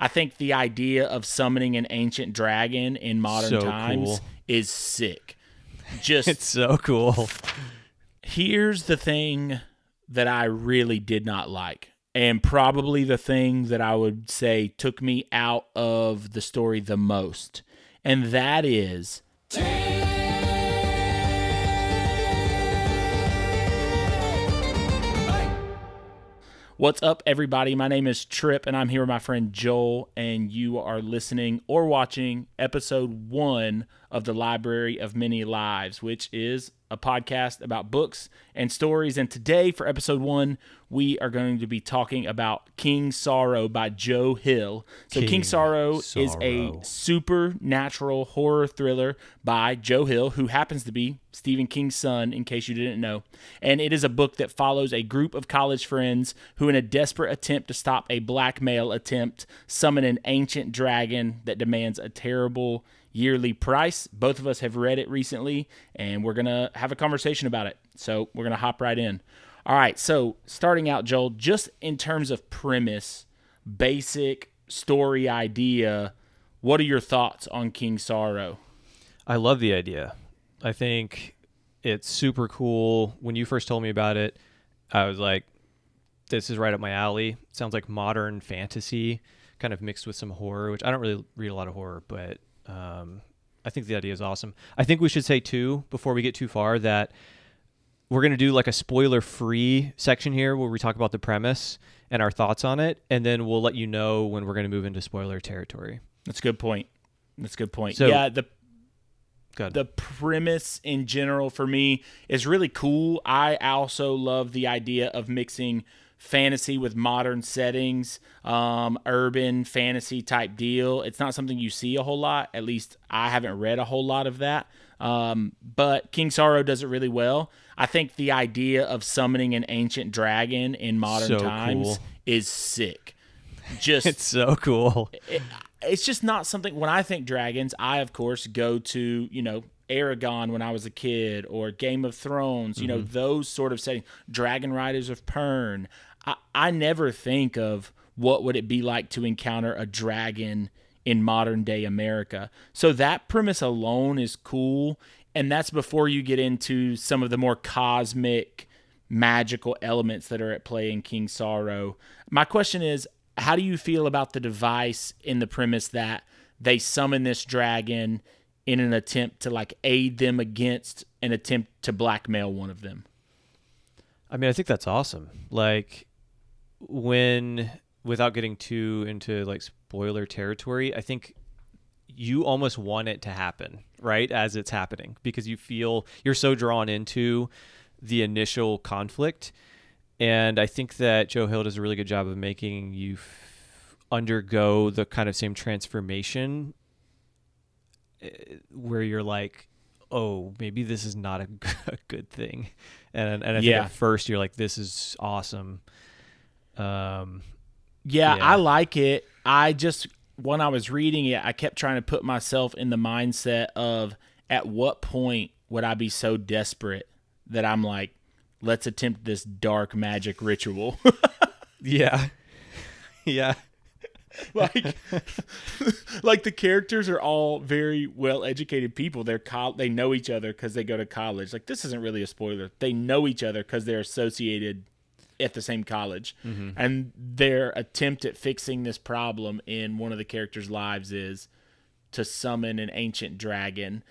I think the idea of summoning an ancient dragon in modern times cool. is sick. Just It's so cool. here's the thing that I really did not like, and probably the thing that I would say took me out of the story the most, and that is what's up, everybody? My name is Trip, and I'm here with my friend Joel, and you are listening or watching episode 1 of the Library of Many Lives, which is a podcast about books and stories. And today, for episode 1, we are going to be talking about King Sorrow by Joe Hill. So King Sorrow is a supernatural horror thriller by Joe Hill, who happens to be Stephen King's son, in case you didn't know. And it is a book that follows a group of college friends who, in a desperate attempt to stop a blackmail attempt, summon an ancient dragon that demands a terrible yearly price. Both of us have read it recently, and we're going to have a conversation about it. So we're going to hop right in. All right, so starting out, Joel, just in terms of premise, basic story idea, what are your thoughts on King Sorrow? I love the idea. I think it's super cool. When you first told me about it, I was like, this is right up my alley. Sounds like modern fantasy, kind of mixed with some horror, which I don't really read a lot of horror, but I think the idea is awesome. I think we should say, too, before we get too far, that we're going to do like a spoiler-free section here where we talk about the premise and our thoughts on it, and then we'll let you know when we're going to move into spoiler territory. That's a good point. So, yeah, the premise in general for me is really cool. I also love the idea of mixing fantasy with modern settings, urban fantasy type deal. It's not something you see a whole lot. At least I haven't read a whole lot of that. But King Sorrow does it really well. I think the idea of summoning an ancient dragon in modern times is sick. Just it's so cool. It's just not something. When I think dragons, I of course go to Aragon when I was a kid, or Game of Thrones, those sort of settings. Dragon Riders of Pern. I never think of what would it be like to encounter a dragon in modern day America. So that premise alone is cool, and that's before you get into some of the more cosmic, magical elements that are at play in King Sorrow. My question is, how do you feel about the device in the premise that they summon this dragon in an attempt to like aid them against an attempt to blackmail one of them? I mean, I think that's awesome. Like, without getting too into like spoiler territory, I think you almost want it to happen, right? As it's happening, because you're so drawn into the initial conflict. And I think that Joe Hill does a really good job of making you undergo the kind of same transformation where you're like, oh, maybe this is not a good thing. And I think at first you're like, this is awesome. Yeah, I like it. When I was reading it, I kept trying to put myself in the mindset of, at what point would I be so desperate that I'm like, let's attempt this dark magic ritual. Yeah. Yeah. Like the characters are all very well-educated people. They know each other because they go to college. Like, this isn't really a spoiler. They know each other because they're associated at the same college. Mm-hmm. And their attempt at fixing this problem in one of the characters' lives is to summon an ancient dragon.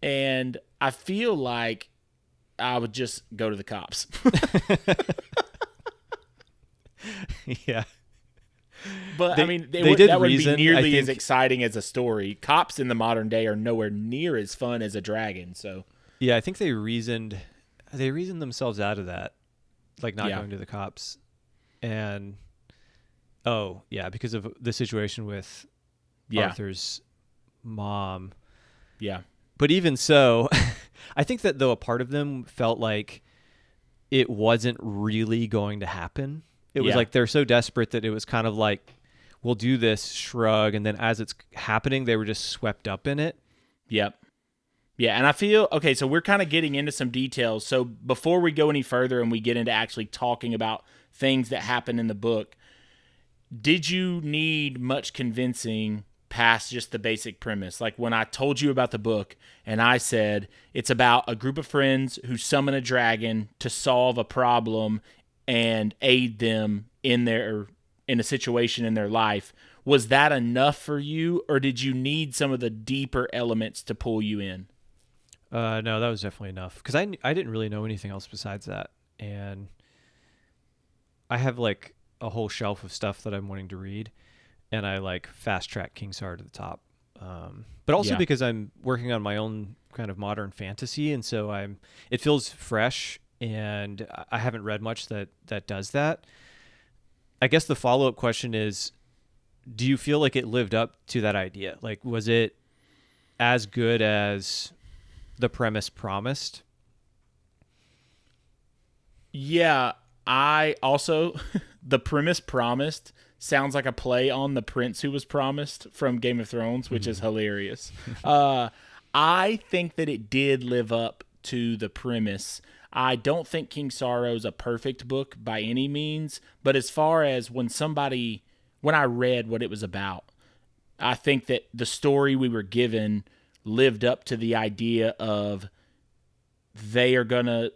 And I feel like I would just go to the cops. Yeah. But that wouldn't be nearly as exciting as a story. Cops in the modern day are nowhere near as fun as a dragon. So yeah, I think they reasoned themselves out of that, like not going to the cops. And because of the situation with Arthur's mom. Yeah. But even so, I think that though a part of them felt like it wasn't really going to happen. It was like they're so desperate that it was kind of like, we'll do this, shrug, and then as it's happening, they were just swept up in it. Yep. Yeah, and I feel, okay, so we're kind of getting into some details. So before we go any further and we get into actually talking about things that happen in the book, did you need much convincing past just the basic premise? Like when I told you about the book and I said it's about a group of friends who summon a dragon to solve a problem and aid them in a situation in their life, was that enough for you, or did you need some of the deeper elements to pull you in? No, that was definitely enough because I didn't really know anything else besides that, and I have like a whole shelf of stuff that I'm wanting to read, and I like fast track King Sar to the top. But also Yeah. because I'm working on my own kind of modern fantasy, and so it feels fresh, and I haven't read much that does that. I guess the follow up question is, do you feel like it lived up to that idea? Like, was it as good as the premise promised? Yeah, I also the premise promised sounds like a play on the prince who was promised from Game of Thrones, which is hilarious. Uh, I think that it did live up to the premise. I don't think King Sorrow's a perfect book by any means, but as far as when I read what it was about, I think that the story we were given lived up to the idea of they are gonna,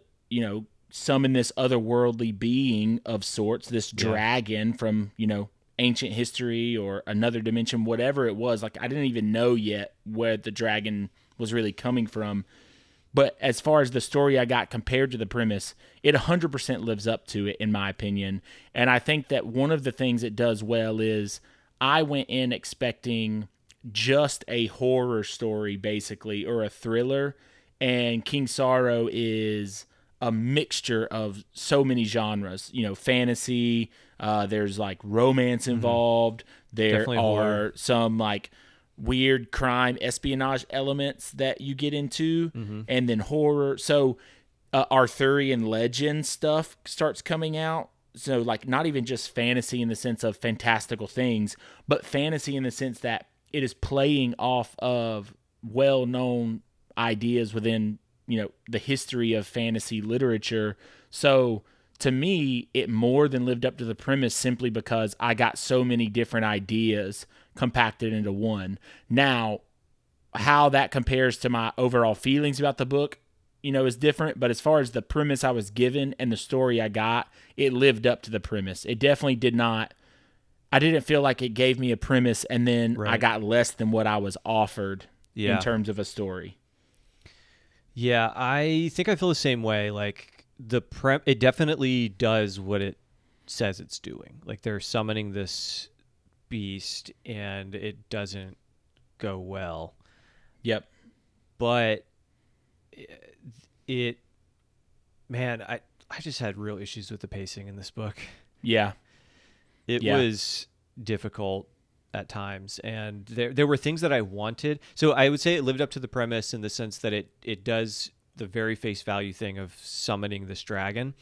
summon this otherworldly being of sorts, this Yeah. dragon from, ancient history or another dimension, whatever it was. Like I didn't even know yet where the dragon was really coming from. But as far as the story I got compared to the premise, it 100% lives up to it, in my opinion. And I think that one of the things it does well is I went in expecting just a horror story, basically, or a thriller. And King Sorrow is a mixture of so many genres, fantasy, there's like romance Mm-hmm. involved, there Definitely horror. are some like weird crime espionage elements that you get into, Mm-hmm. and then horror. So Arthurian legend stuff starts coming out. So like not even just fantasy in the sense of fantastical things, but fantasy in the sense that it is playing off of well-known ideas within, the history of fantasy literature. So to me, it more than lived up to the premise simply because I got so many different ideas compacted into one. Now, how that compares to my overall feelings about the book, is different. But as far as the premise I was given and the story I got, it lived up to the premise. It definitely did not. I didn't feel like it gave me a premise and then I Right. got less than what I was offered in Yeah. terms of a story. Yeah, I think I feel the same way. Like it definitely does what it says it's doing. Like they're summoning this beast and it doesn't go well. Yep. But it man, I just had real issues with the pacing in this book. Yeah. It Yeah. was difficult at times, and there were things that I wanted. So I would say it lived up to the premise in the sense that it does the very face value thing of summoning this dragon.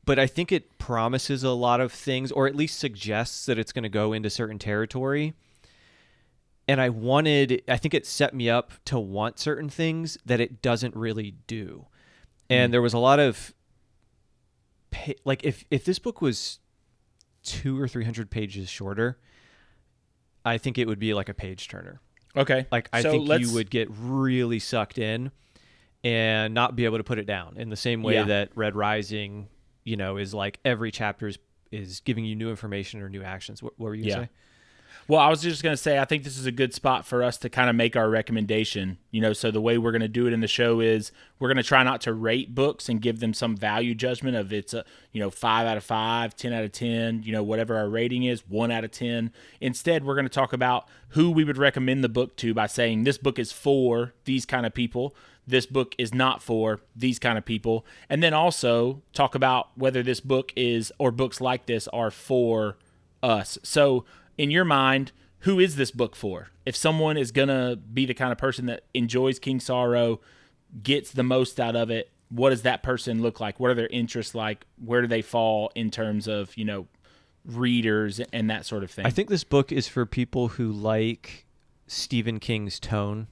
But I think it promises a lot of things, or at least suggests that it's going to go into certain territory. And I think it set me up to want certain things that it doesn't really do. And Mm. there was a lot of, like, if this book was 200 or 300 pages shorter, I think it would be like a page turner. Okay. Like, I So think you let's. would get really sucked in and not be able to put it down in the same way Yeah. that Red Rising, is like every chapter is giving you new information or new actions. What were you going to Yeah. say? Well, I was just going to say, I think this is a good spot for us to kind of make our recommendation. So the way we're going to do it in the show is we're going to try not to rate books and give them some value judgment of it's a, 5 out of 5, 10 out of 10, whatever our rating is, 1 out of 10. Instead, we're going to talk about who we would recommend the book to by saying this book is for these kind of people. This book is not for these kind of people. And then also talk about whether this book is, or books like this are for us. So, in your mind, who is this book for? If someone is going to be the kind of person that enjoys King Sorrow, gets the most out of it, what does that person look like? What are their interests like? Where do they fall in terms of, readers and that sort of I thing? think this book is for people who like Stephen King's tone.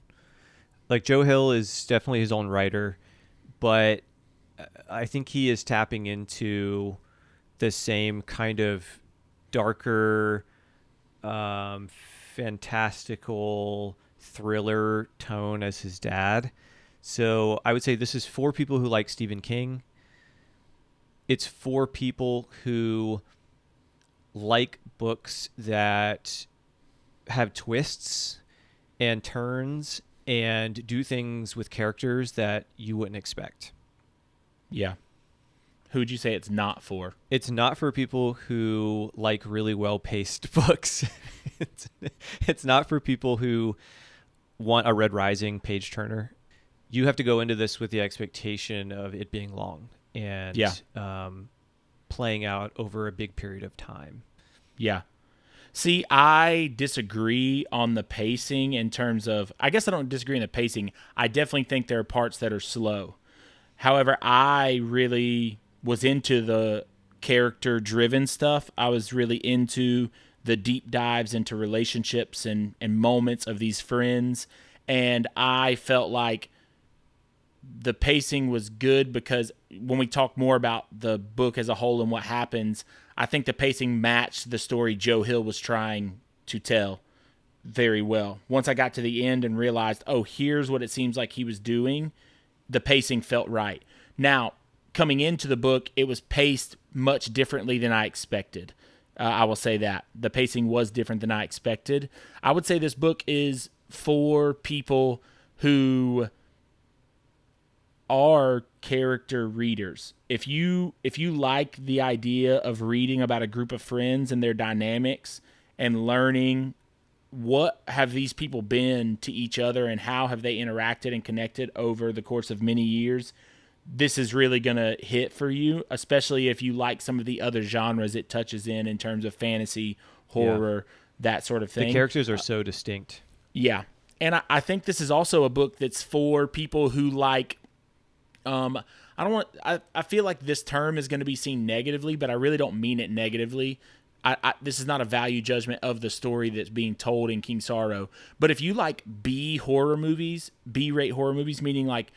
Like, Joe Hill is definitely his own writer, but I think he is tapping into the same kind of darker, fantastical thriller tone as his dad. So I would say this is for people who like Stephen King. It's for people who like books that have twists and turns and do things with characters that you wouldn't expect. Yeah. Who would you say it's not for? It's not for people who like really well-paced books. It's not for people who want a Red Rising page turner. You have to go into this with the expectation of it being long and playing out over a big period of time. Yeah. See, I disagree on the pacing in terms of, I guess I don't disagree on the pacing. I definitely think there are parts that are slow. However, I really was into the character-driven stuff. I was really into the deep dives into relationships and moments of these friends. And I felt like the pacing was good because when we talk more about the book as a whole and what happens, I think the pacing matched the story Joe Hill was trying to tell very well. Once I got to the end and realized, oh, here's what it seems like he was doing, the pacing felt right. Now, coming into the book, it was paced much differently than I expected. I will say that. The pacing was different than I expected. I would say this book is for people who are character readers. If you like the idea of reading about a group of friends and their dynamics and learning what have these people been to each other and how have they interacted and connected over the course of many years, this is really going to hit for you, especially if you like some of the other genres it touches in terms of fantasy, horror, that sort of thing. The characters are so distinct. Yeah. And I think this is also a book that's for people who like I feel like this term is going to be seen negatively, but I really don't mean it negatively. This is not a value judgment of the story that's being told in King Sorrow. But if you like B-rate horror movies, meaning like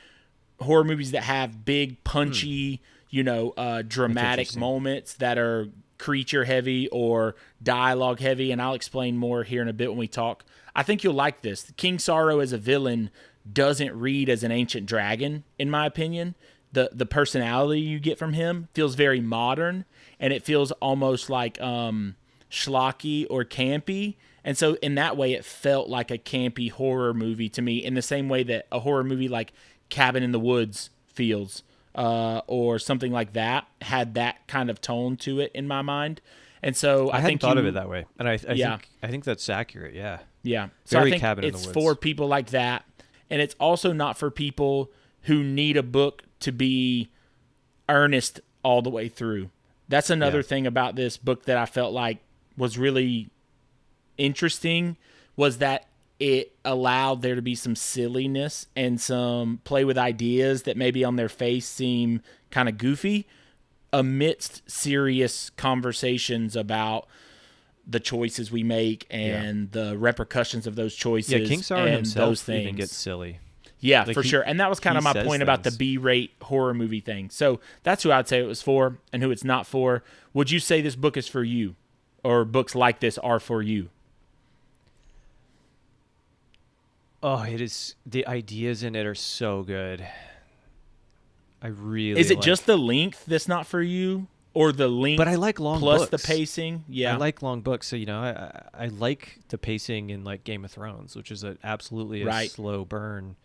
horror movies that have big, punchy, dramatic moments that are creature heavy or dialogue heavy, and I'll explain more here in a bit when we talk, I think you'll like this. King Sorrow as a villain doesn't read as an ancient dragon, in my opinion. The personality you get from him feels very modern, and it feels almost like schlocky or campy. And so in that way, it felt like a campy horror movie to me, in the same way that a horror movie like Cabin in the Woods feels, or something like that had that kind of tone to it in my mind. And so I hadn't thought of it that way, and I think that's accurate. Yeah, yeah. So very I think Cabin in the it's Woods. for people like that, and it's also not for people who need a book to be earnest all the way through. That's another thing about this book that I felt like was really interesting, was that it allowed there to be some silliness and some play with ideas that maybe on their face seem kind of goofy amidst serious conversations about the choices we make and the repercussions of those choices. Yeah, King Sorrow and himself those things. even gets silly. Yeah, Like for sure. And that was kind of my point about the B-rate horror movie thing. So that's who I'd say it was for and who it's not for. Would you say this book is for you, or books like this are for you? Oh, it is. The ideas in it are so good. I really Is it just the length that's not for you, or the length? But I like long plus books. the pacing. Yeah, I like long books. So I like the pacing in like Game of Thrones, which is absolutely a slow burn.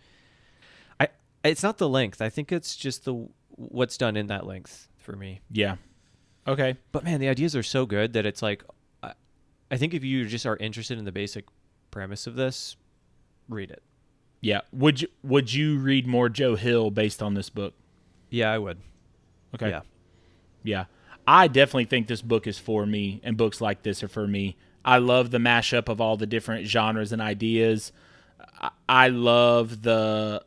It's not the length. I think it's just what's done in that length for me. Yeah. Okay. But man, the ideas are so good that it's like, I think if you just are interested in the basic premise of this, read it. Yeah. Would you read more Joe Hill based on this book? Yeah, I would. Okay. Yeah. Yeah. I definitely think this book is for me, and books like this are for me. I love the mashup of all the different genres and ideas. I love the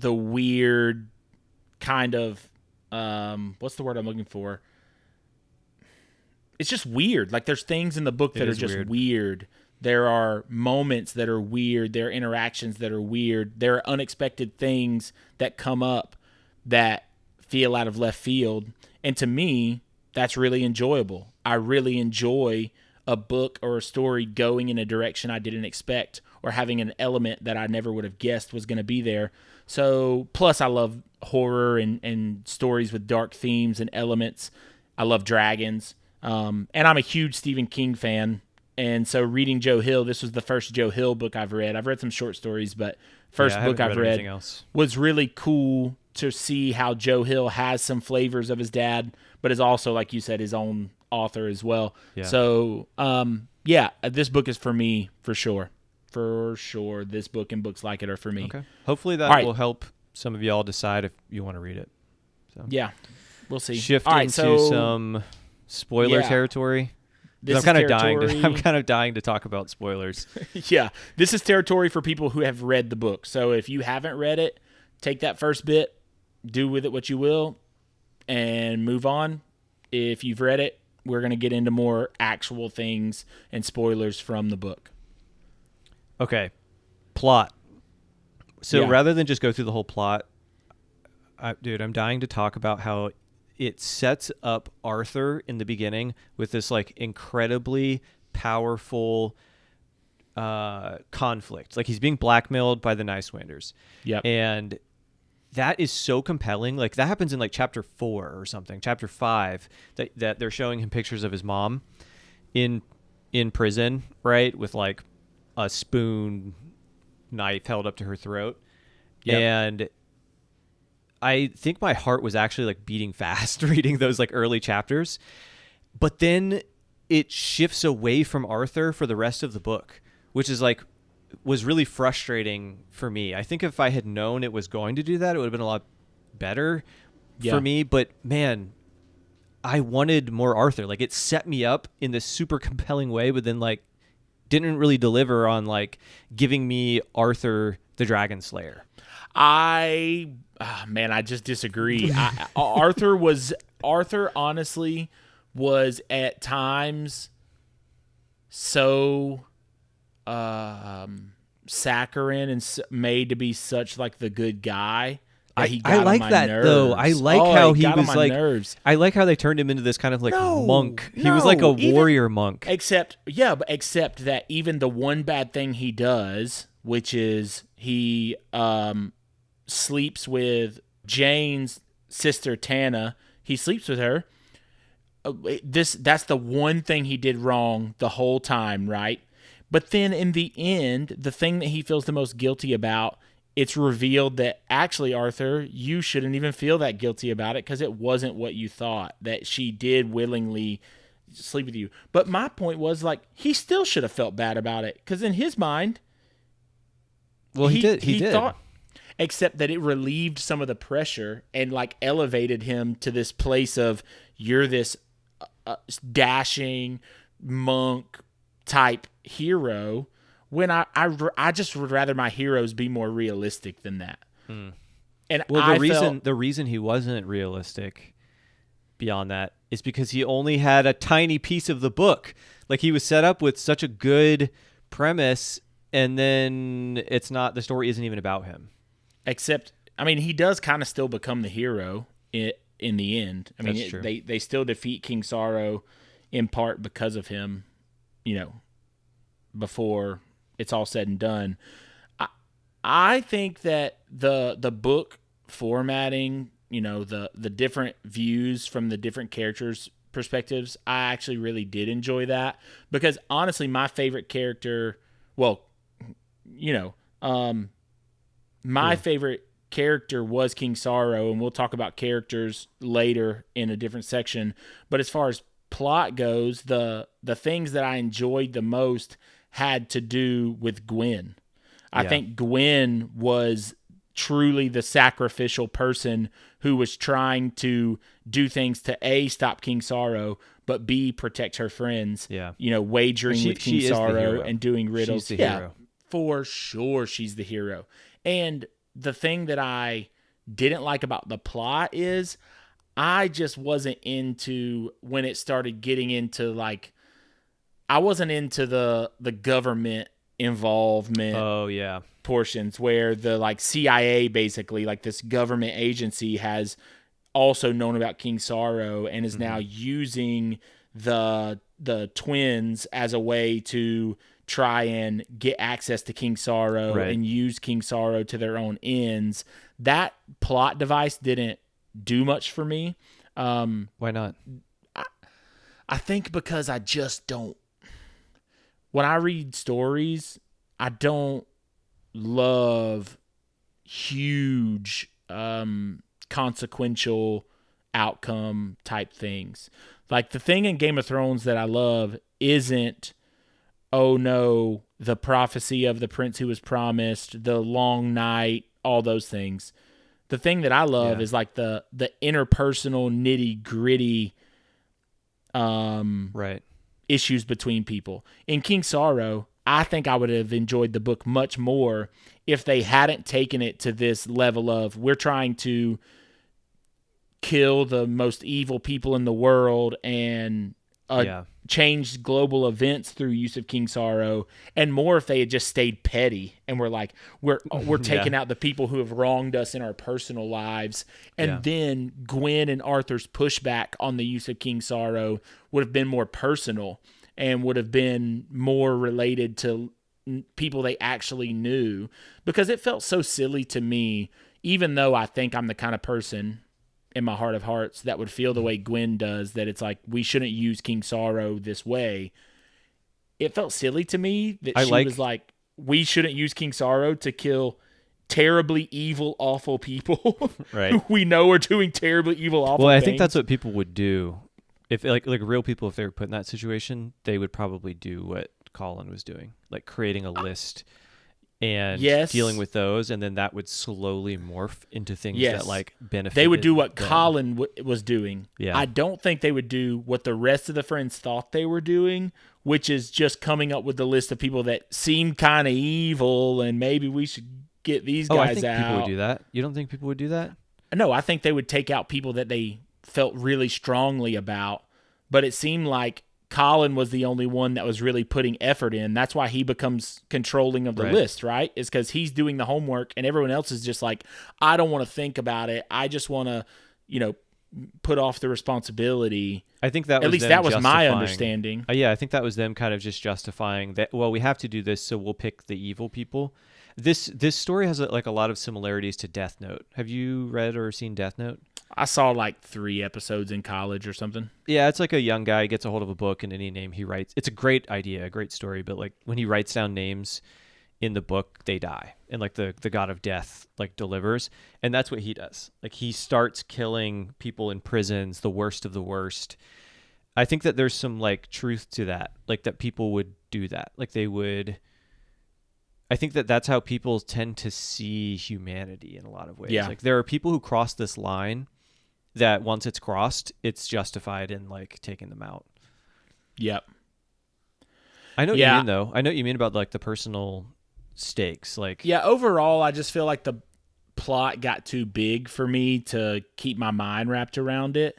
weird kind of what's the word I'm looking for? It's just weird. Like, there's things in the book that are just weird. There are moments that are weird. There are interactions that are weird. There are unexpected things that come up that feel out of left field. And to me, that's really enjoyable. I really enjoy a book or a story going in a direction I didn't expect, or having an element that I never would have guessed was going to be there. So, plus I love horror and stories with dark themes and elements. I love dragons. And I'm a huge Stephen King fan. And so reading Joe Hill, this was the first Joe Hill book I've read. I've read some short stories, but first I book haven't I've read read anything else. was really cool to see how Joe Hill has some flavors of his dad, but is also, like you said, his own author as well. Yeah. So, this book is for me for sure. For sure, this book and books like it are for me. Okay. Hopefully that All right. will help some of y'all decide if you want to read it. So. Yeah, we'll see. Shift All right, into so some spoiler territory. this I'm is I'm kind of dying to talk about spoilers. Yeah, this is territory for people who have read the book. So if you haven't read it, take that first bit, do with it what you will, and move on. If you've read it, we're going to get into more actual things and spoilers from the book. Okay. Plot. So Yeah. rather than just go through the whole plot, I'm dying to talk about how it sets up Arthur in the beginning with this like incredibly powerful conflict. Like he's being blackmailed by the Nicewinders. Yep. And that is so compelling. Like that happens in like chapter 4 or something, chapter 5, that they're showing him pictures of his mom in prison, right? With like a spoon knife held up to her throat. Yep. And I think my heart was actually like beating fast reading those like early chapters. But then it shifts away from Arthur for the rest of the book, which is like was really frustrating for me. I think if I had known it was going to do that, it would have been a lot better for me. But man, I wanted more Arthur. Like it set me up in this super compelling way, but then like didn't really deliver on like giving me Arthur the Dragon Slayer. I just disagree. Arthur honestly was at times so saccharine and made to be such like the good guy. I like that nerves. though. I like how he was like. Nerves. I like how they turned him into this kind of like monk. He was like a warrior monk. Except that even the one bad thing he does, which is he sleeps with Jane's sister Tana. He sleeps with her. That's the one thing he did wrong the whole time, right? But then in the end, the thing that he feels the most guilty about, it's revealed that actually, Arthur, you shouldn't even feel that guilty about it because it wasn't what you thought, that she did willingly sleep with you. But my point was, like, he still should have felt bad about it because in his mind, well, he did. Thought, except that it relieved some of the pressure and like elevated him to this place of you're this dashing monk type hero, when I just would rather my heroes be more realistic than that. And well, the reason he wasn't realistic beyond that is because he only had a tiny piece of the book. Like he was set up with such a good premise, and then the story isn't even about him. Except, I mean, he does kind of still become the hero in the end. I mean, That's true. They still defeat King Sorrow in part because of him, before it's all said and done. I think that the book formatting, the different views from the different characters' perspectives, I actually really did enjoy that because honestly, my favorite character, favorite character was King Sorrow, and we'll talk about characters later in a different section. But as far as plot goes, the things that I enjoyed the most had to do with Gwen. I think Gwen was truly the sacrificial person who was trying to do things to A, stop King Sorrow, but B, protect her friends. Yeah. Wagering with King Sorrow and doing riddles. She's the hero. For sure she's the hero. And the thing that I didn't like about the plot is I just wasn't into when it started getting into like, I wasn't into the government involvement portions where the like CIA basically, like this government agency, has also known about King Sorrow and is now using the twins as a way to try and get access to King Sorrow Right. and use King Sorrow to their own ends. That plot device didn't do much for me. Why not? I think because I just don't. When I read stories, I don't love huge consequential outcome type things. Like the thing in Game of Thrones that I love isn't, oh no, the prophecy of the prince who was promised, the long night, all those things. The thing that I love Yeah. is like the interpersonal nitty gritty Right. issues between people. In King Sorrow, I think I would have enjoyed the book much more if they hadn't taken it to this level of we're trying to kill the most evil people in the world and Yeah. change global events through use of King Sorrow, and more if they had just stayed petty and were like we're taking Yeah. out the people who have wronged us in our personal lives, Yeah. and then Gwen and Arthur's pushback on the use of King Sorrow would have been more personal and would have been more related to people they actually knew, because it felt so silly to me, even though I think I'm the kind of person in my heart of hearts that would feel the way Gwen does, that it's like we shouldn't use King Sorrow this way. It felt silly to me that I she like was like, we shouldn't use King Sorrow to kill terribly evil, awful people right. who we know are doing terribly evil, awful Well, I things. think that's what people would do. If like real people, if they were put in that situation, they would probably do what Colin was doing, like creating a list and Yes. dealing with those, and then that would slowly morph into things Yes. that like benefit. They would do what them. Colin was doing. Yeah. I don't think they would do what the rest of the friends thought they were doing, which is just coming up with the list of people that seem kind of evil and maybe we should get these Oh, guys I think out. people would do that. You don't think people would do that? No, I think they would take out people that they felt really strongly about, but it seemed like Colin was the only one that was really putting effort in. That's why he becomes controlling of the Right. list, right? Is because he's doing the homework and everyone else is just like, I don't want to think about it. I just want to, put off the responsibility. I think that At was least them that was my justifying- understanding. Yeah, I think that was them kind of just justifying that. Well, we have to do this, so we'll pick the evil people. This story has like a lot of similarities to Death Note. Have you read or seen Death Note? I saw like 3 episodes in college or something. Yeah, it's like a young guy gets a hold of a book and any name he writes. It's a great idea, a great story, but like when he writes down names in the book, they die. And like the god of death like delivers. And that's what he does. Like he starts killing people in prisons, the worst of the worst. I think that there's some like truth to that, like that people would do that. Like they would. I think that that's how people tend to see humanity in a lot of ways. Yeah. Like there are people who cross this line that once it's crossed, it's justified in like taking them out. Yep. I know what Yeah. you mean though. I know what you mean about like the personal stakes. Like Yeah, overall, I just feel like the plot got too big for me to keep my mind wrapped around it.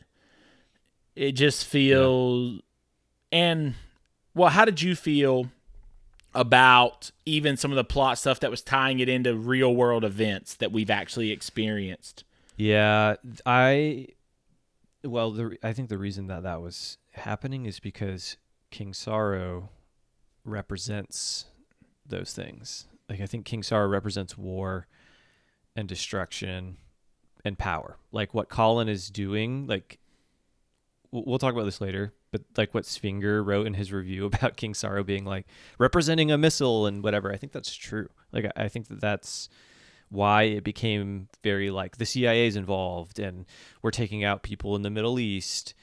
It just feels. And, well, how did you feel about even some of the plot stuff that was tying it into real world events that we've actually experienced? yeah, I think the reason that that was happening is because King Sorrow represents those things. Like I think King Sorrow represents war and destruction and power. Like what Colin is doing, like we'll talk about this later, but like what Svinger wrote in his review about King Sorrow being like representing a missile and whatever, I think that's true. Like I think that that's why it became very like the CIA is involved and we're taking out people in the Middle East.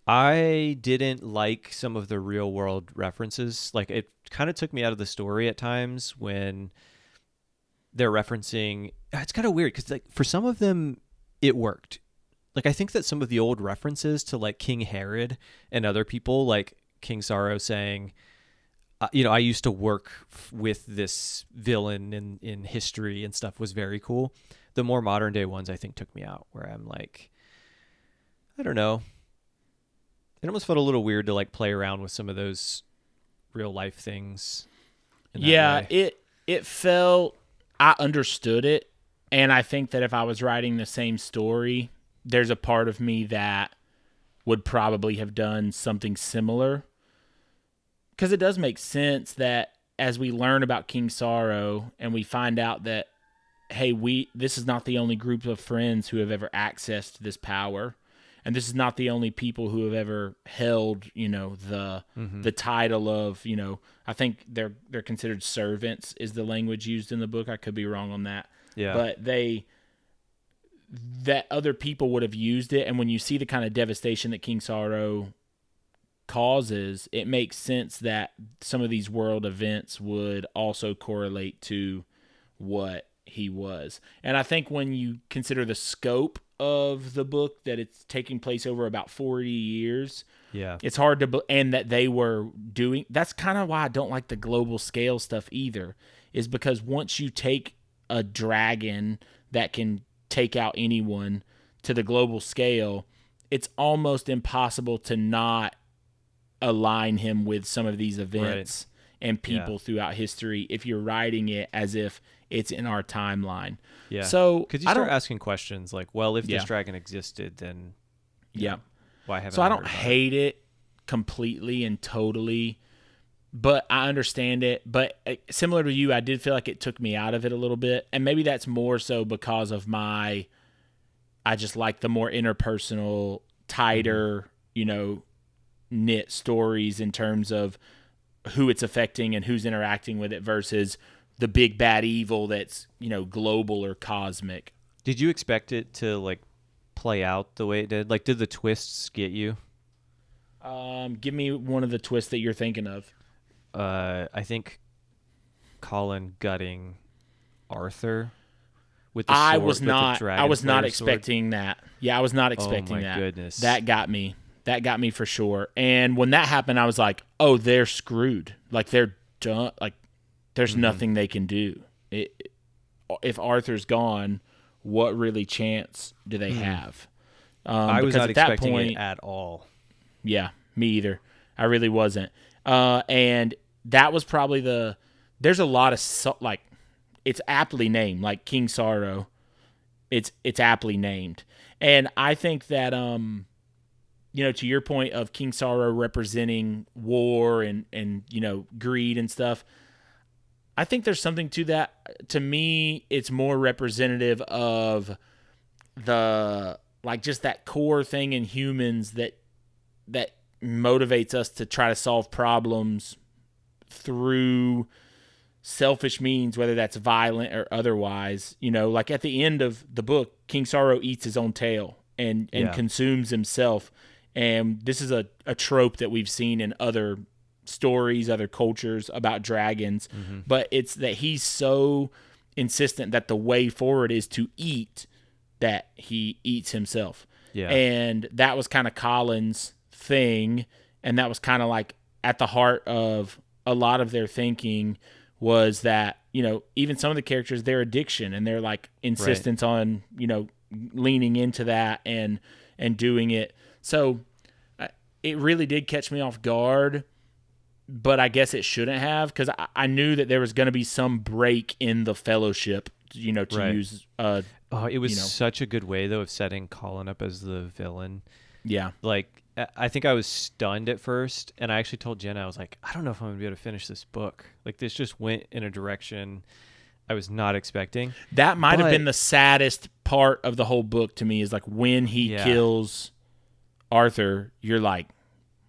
I didn't like some of the real world references. Like it kind of took me out of the story at times when they're referencing. It's kind of weird because like for some of them it worked. Like I think that some of the old references to like King Herod and other people, like King Sorrow saying, I used to work with this villain in history and stuff, was very cool. The more modern day ones I think took me out, where I'm like, I don't know. It almost felt a little weird to like play around with some of those real life things. in that Yeah, way. it felt, I understood it, and I think that if I was writing the same story, there's a part of me that would probably have done something similar. Because it does make sense that as we learn about King Sorrow and we find out that, hey, this is not the only group of friends who have ever accessed this power, and this is not the only people who have ever held, the title of, I think they're considered servants is the language used in the book. I could be wrong on that. Yeah. But that other people would have used it, and when you see the kind of devastation that King Sorrow causes, it makes sense that some of these world events would also correlate to what he was. And I think when you consider the scope of the book, that it's taking place over about 40 years, it's hard to and that they were doing, that's kind of why I don't like the global scale stuff either, is because once you take a dragon that can take out anyone to the global scale, it's almost impossible to not align him with some of these events and people throughout history if you're writing it as if it's in our timeline. Yeah. So because you start asking questions like, well, if this dragon existed, then why haven't I don't hate it completely and totally, but I understand it. But similar to you, I did feel like it took me out of it a little bit, and maybe that's more so because of I just like the more interpersonal, tighter, knit stories in terms of who it's affecting and who's interacting with it versus the big bad evil that's, global or cosmic. Did you expect it to like play out the way it did? Like, did the twists get you? Give me one of the twists that you're thinking of. I think Colin gutting Arthur with the I sword, was not sword. expecting that. Yeah, I was not expecting that. Oh my goodness. That got me. That got me for sure. And when that happened, I was like, oh, they're screwed. Like, they're done. Like, there's nothing they can do. If Arthur's gone, what really chance do they have? I was not expecting it at all. Yeah, me either. I really wasn't. And that was probably there's a lot of, it's aptly named, like King Sorrow. It's aptly named. And I think that, to your point of King Sorrow representing war and greed and stuff, I think there's something to that. To me, it's more representative of just that core thing in humans that motivates us to try to solve problems through selfish means, whether that's violent or otherwise. Like at the end of the book, King Sorrow eats his own tail and consumes himself. And this is a trope that we've seen in other stories, other cultures about dragons. But it's that he's so insistent that the way forward is to eat, that he eats himself. Yeah. And that was kind of Colin's thing. And that was kind of like at the heart of a lot of their thinking, was that, even some of the characters, their addiction and their like insistence on, leaning into that and doing it. So it really did catch me off guard, but I guess it shouldn't have, because I knew that there was going to be some break in the fellowship, to use. It was such a good way, though, of setting Colin up as the villain. Yeah. Like, I think I was stunned at first, and I actually told Jenna, I was like, I don't know if I'm going to be able to finish this book. Like, this just went in a direction I was not expecting. That might have been the saddest part of the whole book to me, is like when he kills Arthur, you're like,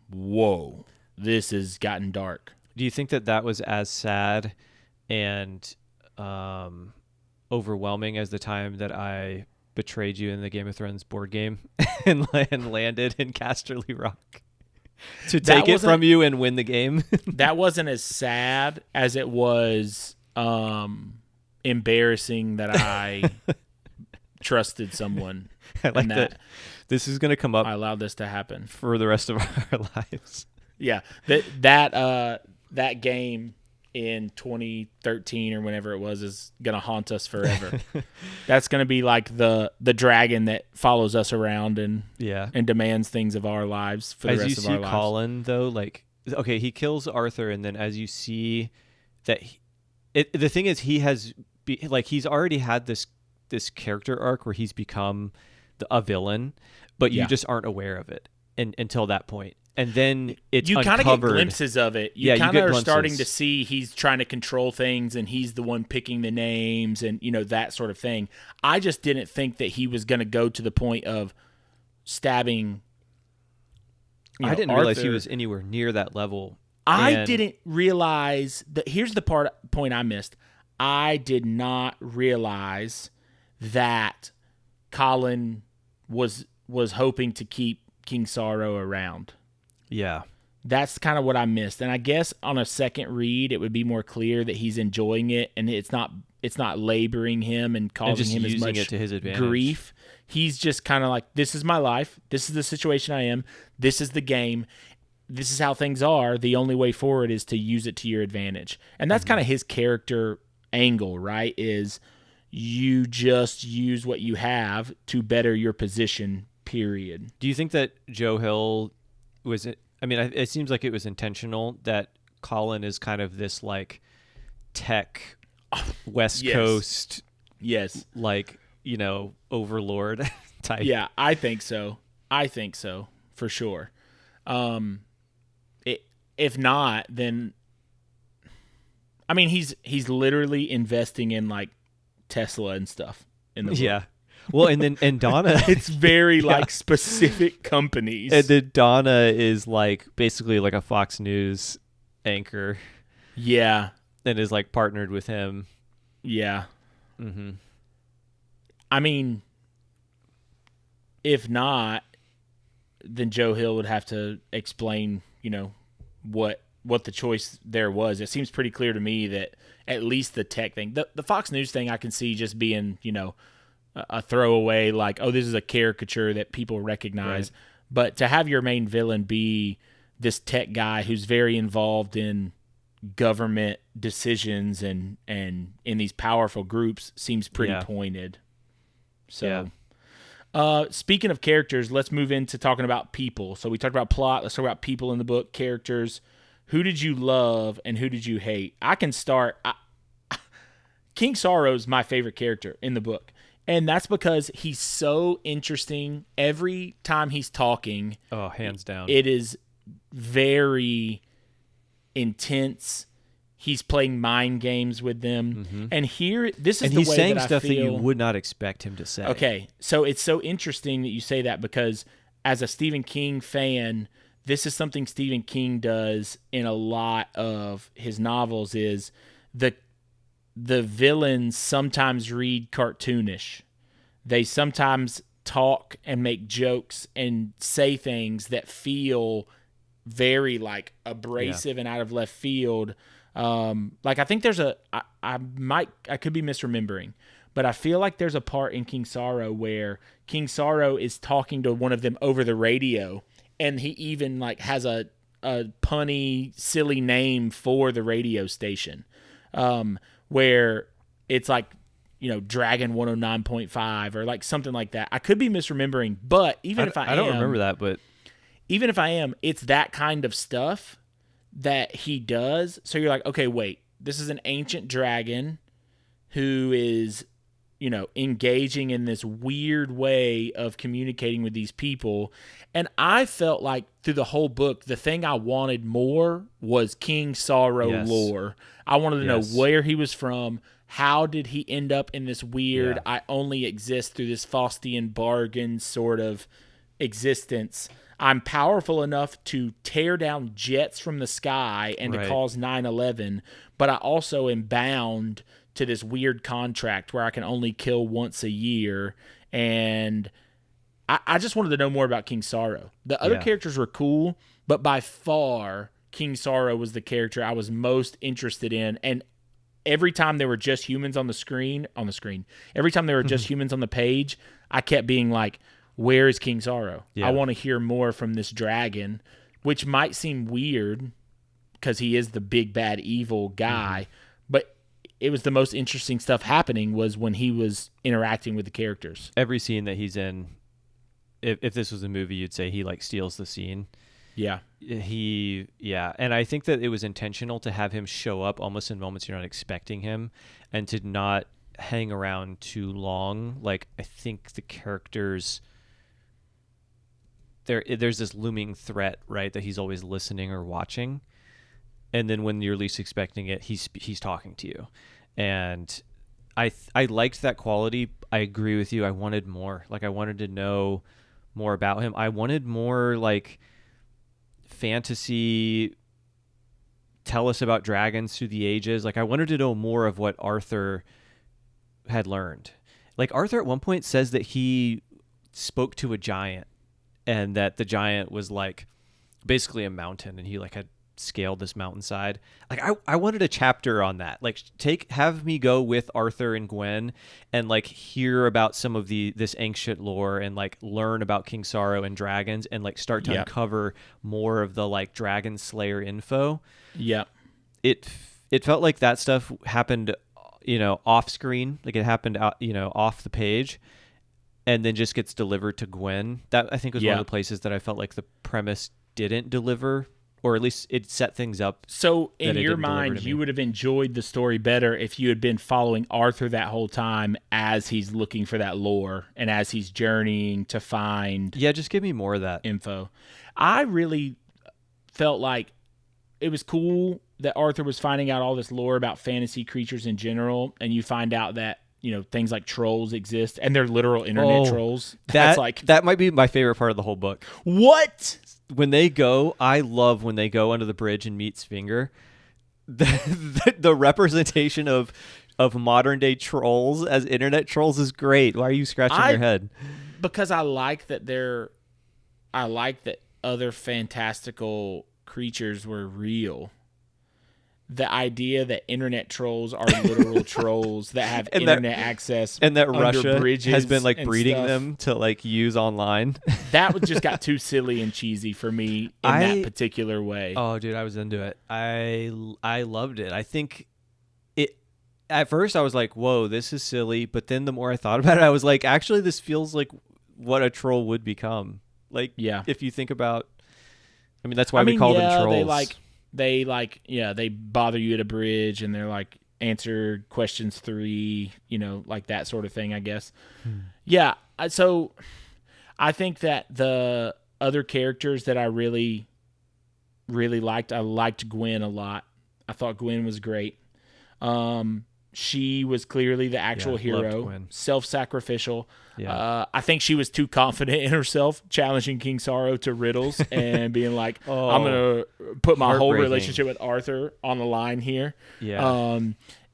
whoa, this has gotten dark. Do you think that was as sad and overwhelming as the time that I betrayed you in the Game of Thrones board game and landed in Casterly Rock to take it from you and win the game? That wasn't as sad as it was embarrassing that I trusted someone. I like that. This is going to come up. I allowed this to happen for the rest of our lives. Yeah, that game in 2013 or whenever it was is gonna haunt us forever. That's gonna be like the dragon that follows us around and demands things of our lives for the rest of our lives. As you see Colin, though, like, okay, he kills Arthur, and then as you see that, the thing is, he's already had this character arc where he's become a villain, but you just aren't aware of it. until that point. And then it's you kind uncovered. of get glimpses of it. You Yeah, you kind get of are glimpses. starting to see he's trying to control things and he's the one picking the names and, that sort of thing. I just didn't think that he was going to go to the point of stabbing I didn't realize he Arthur. was anywhere near that level. I didn't realize that. Here's the point I missed. I did not realize that Colin was hoping to keep King Sorrow around. Yeah. That's kind of what I missed. And I guess on a second read, it would be more clear that he's enjoying it and it's not laboring him and causing him as much it to his advantage. grief. He's just kind of like, this is my life. This is the situation I am. This is the game. This is how things are. The only way forward is to use it to your advantage. And that's kind of his character angle, right? Is you just use what you have to better your position, period. Do you think that Joe Hill was it? I mean, it seems like it was intentional that Colin is kind of this like tech West Yes. Coast, Yes. like, overlord type. Yeah, I think so. For sure. If not, then I mean he's literally investing in like Tesla and stuff in the book. Yeah. Well, and Donna, It's very like specific companies. and then Donna is like basically like a Fox News anchor Yeah. and is like partnered with him. Yeah. Mm-hmm. I mean, if not, then Joe Hill would have to explain, what the choice there was. It seems pretty clear to me that at least the tech thing, the Fox News thing, I can see just being, a throwaway, like, oh, this is a caricature that people recognize. Right. But to have your main villain be this tech guy who's very involved in government decisions and in these powerful groups seems pretty pointed. So, speaking of characters, let's move into talking about people. So we talked about plot. Let's talk about people in the book, characters. Who did you love and who did you hate? I can start. King Sorrow's my favorite character in the book. And that's because he's so interesting. Every time he's talking, Oh, hands down. it is very intense. He's playing mind games with them. Mm-hmm. And here, this is and the he's way saying that I stuff that you feel. would not expect him to say. Okay, so it's so interesting that you say that because as a Stephen King fan, this is something Stephen King does in a lot of his novels is the villains sometimes read cartoonish. They sometimes talk and make jokes and say things that feel very like abrasive and out of left field. Like I think there's I could be misremembering, but I feel like there's a part in King Sorrow where King Sorrow is talking to one of them over the radio, and he even like has a punny, silly name for the radio station, where it's like, Dragon 109.5 or like something like that. I could be misremembering, but I don't remember that, but even if I am, it's that kind of stuff that he does. So you're like, okay, wait, this is an ancient dragon who is, engaging in this weird way of communicating with these people. And I felt like through the whole book, the thing I wanted more was King Sorrow lore. I wanted to know where he was from. How did he end up in this weird, I only exist through this Faustian bargain sort of existence? I'm powerful enough to tear down jets from the sky and to cause 9/11, but I also am bound to this weird contract where I can only kill once a year. And I just wanted to know more about King Sorrow. The other characters were cool, but by far, King Sorrow was the character I was most interested in. And every time there were just humans on the screen, every time there were just humans on the page, I kept being like, where is King Sorrow? I want to hear more from this dragon, which might seem weird because he is the big, bad, evil guy. But it was the most interesting stuff happening was when he was interacting with the characters. Every scene that he's in, if this was a movie, you'd say he like steals the scene. Yeah. And I think that it was intentional to have him show up almost in moments you're not expecting him and to not hang around too long. Like, I think the characters there's this looming threat, right, that he's always listening or watching, and then when you're least expecting it, he's talking to you, and I liked that quality. I agree with you. I wanted more. Like I wanted to know more about him. I wanted more like fantasy. Tell us about dragons through the ages. Like I wanted to know more of what Arthur had learned. Like Arthur at one point says that he spoke to a giant, and that the giant was like basically a mountain, and he like had scaled this mountainside. Like I wanted a chapter on that. Like have me go with Arthur and Gwen and like hear about some of this ancient lore and like learn about King Sorrow and dragons and like start to uncover more of the like dragon slayer info. Yeah. It felt like that stuff happened, off screen, like it happened out, off the page, and then just gets delivered to Gwen. That I think was one of the places that I felt like the premise didn't deliver, or at least it set things up. So in your mind, you would have enjoyed the story better if you had been following Arthur that whole time as he's looking for that lore and as he's journeying to find. Yeah, just give me more of that info. I really felt like it was cool that Arthur was finding out all this lore about fantasy creatures in general, and you find out that things like trolls exist, and they're literal internet trolls. That might be my favorite part of the whole book. What? When they go, I love when they go under the bridge and meet Svinger. The representation of modern day trolls as internet trolls is great. Why are you scratching your head? Because I like that other fantastical creatures were real. The idea that internet trolls are literal trolls that have internet access, and that under Russia bridges has been like breeding stuff. them to like use online. That just got too silly and cheesy for me in that particular way. Oh, dude, I was into it. I loved it. I think it. At first, I was like, "Whoa, this is silly," but then the more I thought about it, I was like, "Actually, this feels like what a troll would become." Like, if you think about, that's why we call them trolls. They bother you at a bridge and they're like answer questions 3, like that sort of thing, I guess. Yeah. So I think that the other characters that I really, really liked, I liked Gwen a lot. I thought Gwen was great. She was clearly the actual hero, self-sacrificial. Yeah. I think she was too confident in herself, challenging King Sorrow to riddles and being like, I'm going to put my whole relationship with Arthur on the line here. Yeah.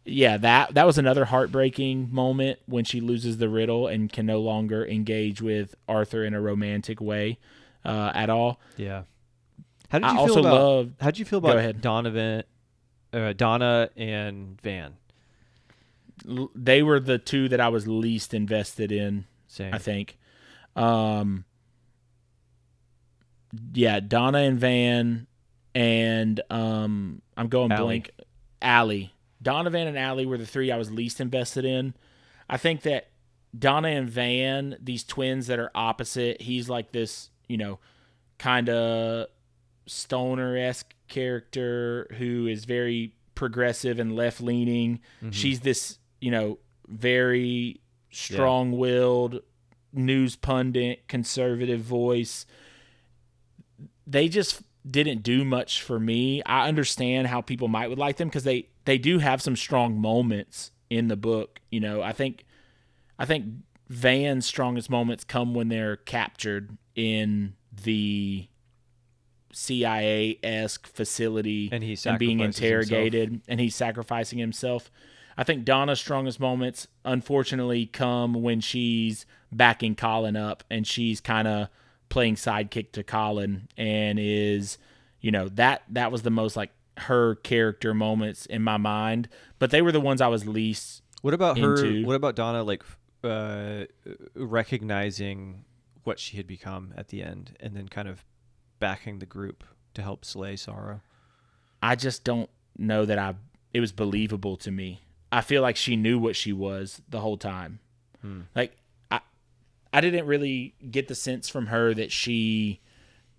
That was another heartbreaking moment when she loses the riddle and can no longer engage with Arthur in a romantic way at all. Yeah. How did you feel about Donna and Van? They were the two that I was least invested in. Same. I think. Donna and Van, and I'm going blank. Allie. Donna, Van, and Allie were the 3 I was least invested in. I think that Donna and Van, these twins that are opposite, he's like this, kind of stoner-esque character who is very progressive and left-leaning. Mm-hmm. She's this, very strong-willed news pundit, conservative voice. They just didn't do much for me. I understand how people would like them because they do have some strong moments in the book. I think Van's strongest moments come when they're captured in the CIA-esque facility and being interrogated, and he's sacrificing himself. I think Donna's strongest moments, unfortunately, come when she's backing Colin up and she's kind of playing sidekick to Colin and is, that was the most like her character moments in my mind. But they were the ones I was least What about into. her? What about Donna, like recognizing what she had become at the end and then kind of backing the group to help slay Sorrow? I just don't know that it was believable to me. I feel like she knew what she was the whole time. Like I didn't really get the sense from her that she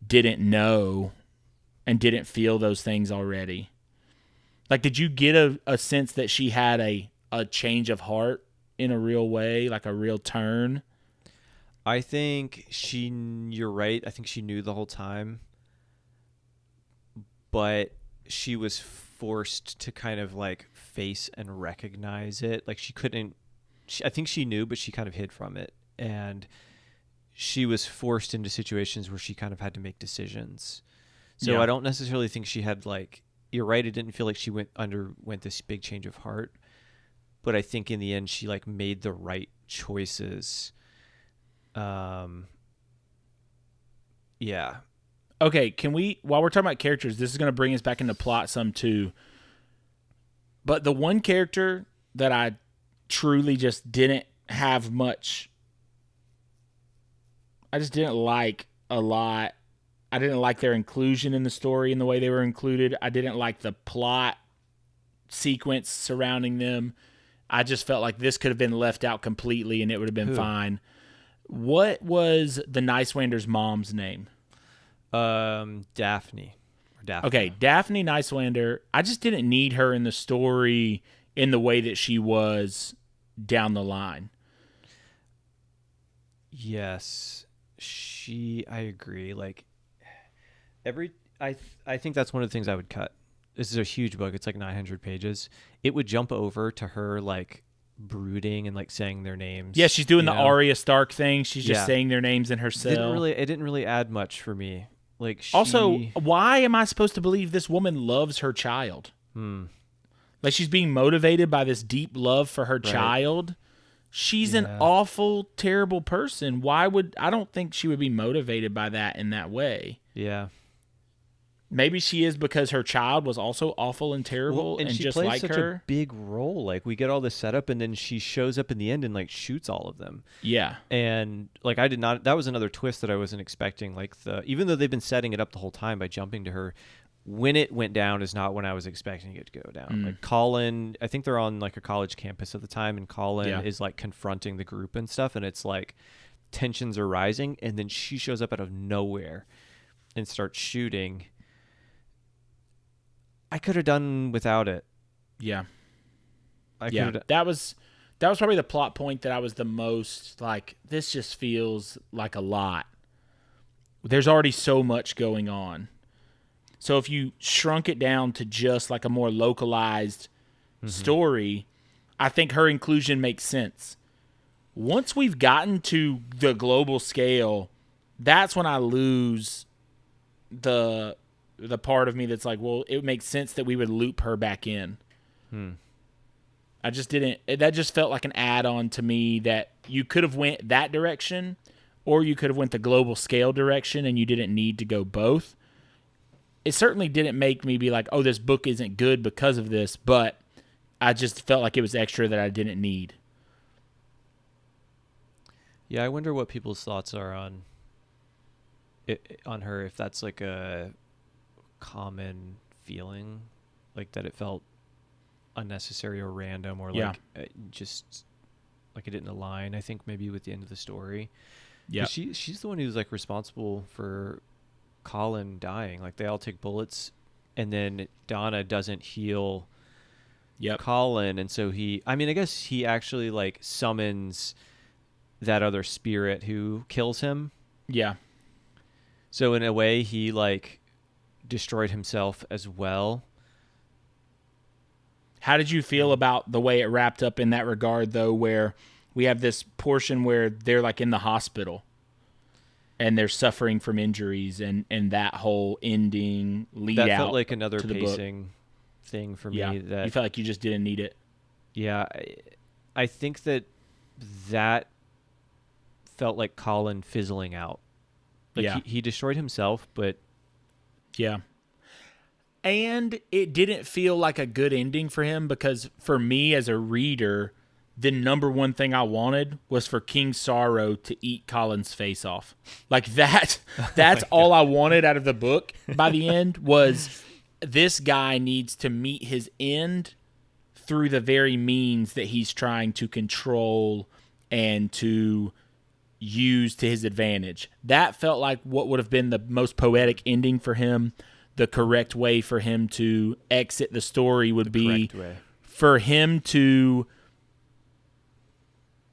didn't know and didn't feel those things already. Like, did you get a sense that she had a change of heart in a real way, like a real turn? I think you're right. I think she knew the whole time, but she was forced to kind of like face and recognize it. Like she couldn't, I think she knew, but she kind of hid from it. And she was forced into situations where she kind of had to make decisions. So Yeah. I don't necessarily think she had like, you're right. It didn't feel like she underwent this big change of heart, but I think in the end she like made the right choices. Yeah. Okay, can we, while we're talking about characters, this is going to bring us back into plot some too. But the one character that I truly just didn't have much, I just didn't like a lot. I didn't like their inclusion in the story and the way they were included. I didn't like the plot sequence surrounding them. I just felt like this could have been left out completely and it would have been Who? fine. What was the Nicewander's mom's name? Daphne. Or Daphne. Okay, Daphne Nicewander. I just didn't need her in the story in the way that she was down the line. Yes. I agree. Like every I think that's one of the things I would cut. This is a huge book. It's like 900 pages. It would jump over to her like brooding and like saying their names. Yeah, she's doing you the know? Arya Stark thing. She's just Yeah. saying their names in her cell. It didn't really add much for me. Like Also, why am I supposed to believe this woman loves her child? Like she's being motivated by this deep love for her child. She's an Yeah. awful, terrible person. I don't think she would be motivated by that in that way. Yeah. Maybe she is because her child was also awful and terrible and she just plays like such her. a big role. Like we get all this setup and then she shows up in the end and like shoots all of them. Yeah. And like I did not, that was another twist that I wasn't expecting. Like even though they've been setting it up the whole time by jumping to her, when it went down is not when I was expecting it to go down. Like Colin, I think they're on like a college campus at the time, and Colin is like confronting the group and stuff, and it's like tensions are rising, and then she shows up out of nowhere and starts shooting. I could have done without it. Yeah. Yeah. That was probably the plot point that I was the most like, this just feels like a lot. There's already so much going on. So if you shrunk it down to just like a more localized story, I think her inclusion makes sense. Once we've gotten to the global scale, that's when I lose the part of me that's like, well, it makes sense that we would loop her back in. I just didn't. That just felt like an add-on to me that you could have went that direction, or you could have went the global scale direction, and you didn't need to go both. It certainly didn't make me be like, oh, this book isn't good because of this, but I just felt like it was extra that I didn't need. Yeah, I wonder what people's thoughts are on her, if that's like a common feeling, like that it felt unnecessary or random, or like just like it didn't align, I think maybe with the end of the story. Yeah. She's the one who's like responsible for Colin dying. Like they all take bullets, and then Donna doesn't heal Colin, and so I guess he actually like summons that other spirit who kills him. Yeah. So in a way he like destroyed himself as well. How did you feel about the way it wrapped up in that regard, though, where we have this portion where they're like in the hospital and they're suffering from injuries, and that whole ending lead out? That felt like another pacing thing for me. That you felt like you just didn't need it. Yeah, I think that felt like Colin fizzling out. Like he destroyed himself, but yeah. And it didn't feel like a good ending for him, because for me as a reader, the number one thing I wanted was for King Sorrow to eat Colin's face off. Like that's all I wanted out of the book by the end, was this guy needs to meet his end through the very means that he's trying to control and to use to his advantage. That felt like what would have been the most poetic ending for him. The correct way for him to exit the story would be for him to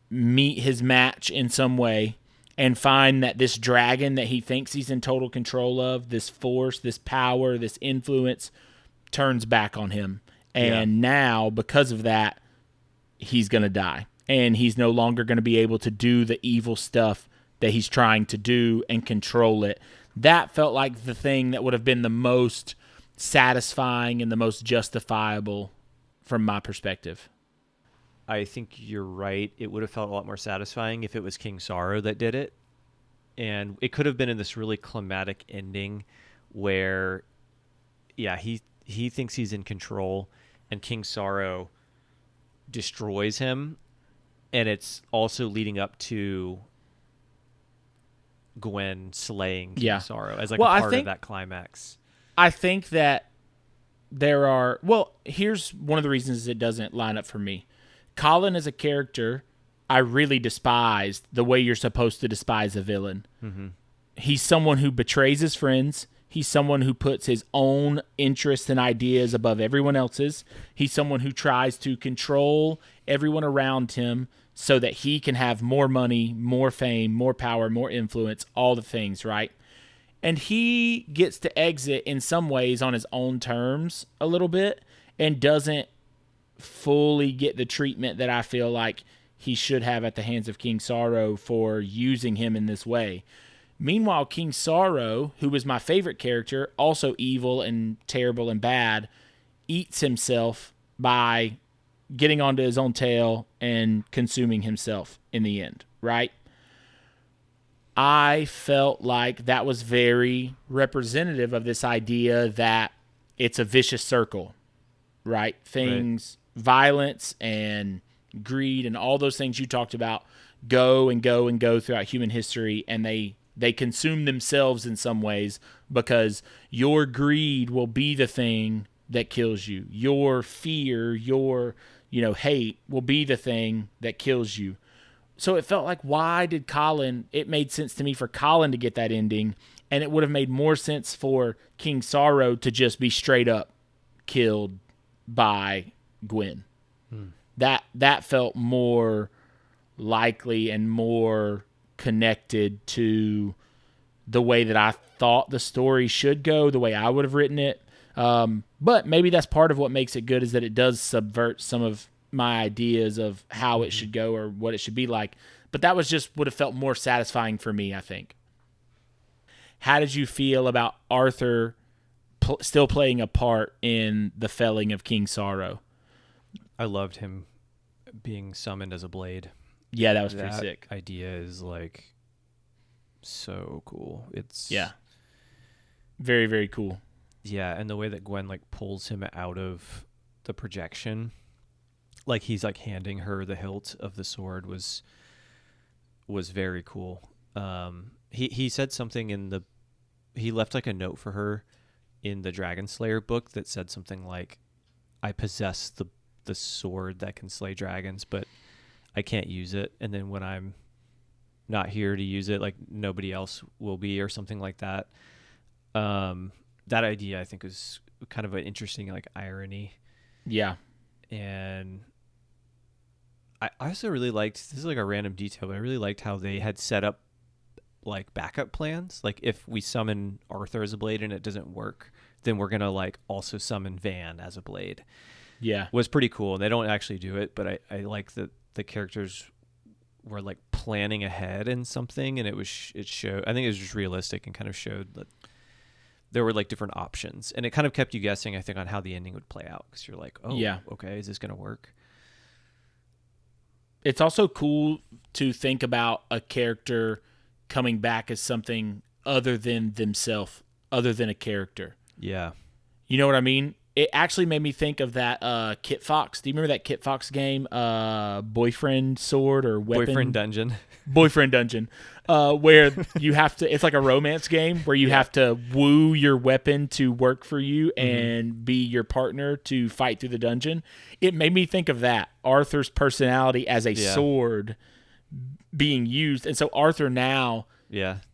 meet his match in some way and find that this dragon that he thinks he's in total control of, this force, this power, this influence, turns back on him. And now, because of that, he's going to die. And he's no longer going to be able to do the evil stuff that he's trying to do and control it. That felt like the thing that would have been the most satisfying and the most justifiable from my perspective. I think you're right. It would have felt a lot more satisfying if it was King Sorrow that did it. And it could have been in this really climatic ending where, he thinks he's in control and King Sorrow destroys him. And it's also leading up to Gwen slaying King Sorrow as like a part of that climax. I think that here's one of the reasons it doesn't line up for me. Colin as a character, I really despised the way you're supposed to despise a villain. Mm-hmm. He's someone who betrays his friends. He's someone who puts his own interests and ideas above everyone else's. He's someone who tries to control everyone around him so that he can have more money, more fame, more power, more influence, all the things, right? And he gets to exit in some ways on his own terms a little bit and doesn't fully get the treatment that I feel like he should have at the hands of King Sorrow for using him in this way. Meanwhile, King Sorrow, who was my favorite character, also evil and terrible and bad, eats himself by getting onto his own tail and consuming himself in the end, right? I felt like that was very representative of this idea that it's a vicious circle, right? Violence and greed and all those things you talked about go and go and go throughout human history, and they consume themselves in some ways because your greed will be the thing that kills you. Your fear, your hate will be the thing that kills you. So it felt like, it made sense to me for Colin to get that ending, and it would have made more sense for King Sorrow to just be straight up killed by Gwen. That felt more likely and more connected to the way that I thought the story should go, the way I would have written it. But maybe that's part of what makes it good, is that it does subvert some of my ideas of how it should go or what it should be like. But that would have felt more satisfying for me, I think. How did you feel about Arthur still playing a part in the felling of King Sorrow? I loved him being summoned as a blade. Yeah, that was pretty sick. Idea is like so cool. It's very, very cool. Yeah, and the way that Gwen like pulls him out of the projection, like he's like handing her the hilt of the sword was very cool. He said something he left like a note for her in the Dragon Slayer book that said something like, I possess the sword that can slay dragons, but I can't use it, and then when I'm not here to use it, like nobody else will be, or something like that. That idea I think is kind of an interesting like irony. Yeah. And I also really liked, this is like a random detail, but I really liked how they had set up like backup plans. Like if we summon Arthur as a blade and it doesn't work, then we're going to like also summon Van as a blade. Yeah. Was pretty cool. They don't actually do it, but I like that the characters were like planning ahead in something, and it showed, I think it was just realistic and kind of showed that there were like different options, and it kind of kept you guessing, I think, on how the ending would play out, because you're like, oh, yeah, okay, is this going to work? It's also cool to think about a character coming back as something other than themselves, other than a character. Yeah. You know what I mean? It actually made me think of that Kit Fox. Do you remember that Kit Fox game, Boyfriend Sword or Weapon? Boyfriend Dungeon. Where you have to, it's like a romance game where you have to woo your weapon to work for you and be your partner to fight through the dungeon. It made me think of that. Arthur's personality as a sword being used. And so Arthur now